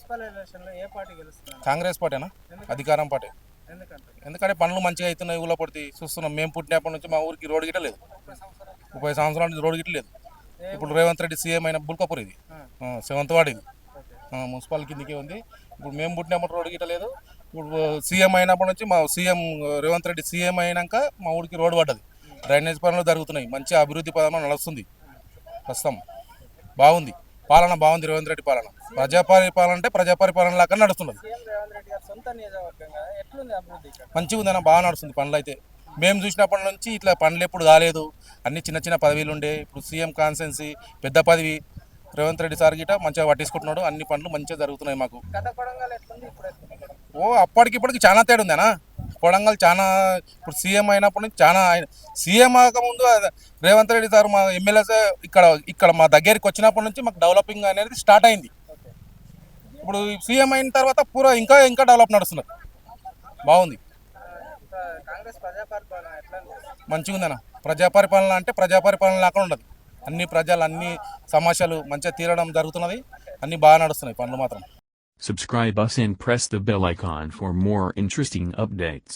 Municipal ఎలక్షన్లో ఏ party గెలుస్తుంది? కాంగ్రెస్ పార్టీనా? అధికారం పార్టీ. ఎందుకంటే పనులు మంచిగా అవుతున్నాయి. ఊళ్ళో పడితే చూస్తున్నాం. మేము పుట్టినప్పటి నుంచి మా ఊరికి రోడ్డు గిట్ట లేదు. 30 సంవత్సరాల నుంచి రోడ్డు గిట్ట లేదు. ఇప్పుడు రేవంత్ రెడ్డి సీఎం అయిన బుల్కాపూర్ ఇది, సెవెంత్ వార్డు ఇది, మున్సిపల్ కిందికి ఉంది. ఇప్పుడు మేము పుట్టినప్పుడు రోడ్డు గిట్ట లేదు. ఇప్పుడు సీఎం అయినప్పటి నుంచి మా సీఎం రేవంత్ రెడ్డి సీఎం అయినాక మా ఊరికి రోడ్డు పడ్డది. డ్రైనేజ్ పనులు జరుగుతున్నాయి. మంచి అభివృద్ధి పదంలో నడుస్తుంది. ప్రస్తుతం బాగుంది. పాలన బాగుంది. రేవంత్ రెడ్డి పాలన ప్రజాపరిపాలన అంటే ప్రజాపరిపాలన లాగా నడుస్తున్నది. మంచిగా ఉందన్న, బాగా నడుస్తుంది. పనులు అయితే మేము చూసినప్పటి నుంచి ఇట్లా పనులు ఎప్పుడు కాలేదు. అన్ని చిన్న చిన్న పదవీలు ఉండే. ఇప్పుడు సీఎం కాన్సెన్సీ పెద్ద పదవి. రేవంత్ రెడ్డి సార్ గిట మంచిగా పట్టించుకుంటున్నాడు. అన్ని పనులు మంచిగా జరుగుతున్నాయి మాకు. అప్పటికిప్పటికి చాలా తేడా ఉందనా. కొడంగల్ చాలా ఇప్పుడు సీఎం అయినప్పటి నుంచి చాలా సీఎం కాకముందు రేవంత్ రెడ్డి సార్ మా ఎమ్మెల్యే ఇక్కడ మా దగ్గరికి వచ్చినప్పటి నుంచి మాకు డెవలపింగ్ అనేది స్టార్ట్ అయింది. ఇప్పుడు సీఎం అయిన తర్వాత పూరా ఇంకా డెవలప్ నడుస్తున్నారు. బాగుంది, మంచిగా ఉందన్న. ప్రజాపరిపాలన అంటే ప్రజాపరిపాలన లాగా ఉండదు. అన్ని ప్రజలు అన్ని సమస్యలు మంచిగా తీరడం జరుగుతున్నది. అన్ని బాగా నడుస్తున్నాయి పనులు మాత్రం. Subscribe us and press the bell icon for more interesting updates.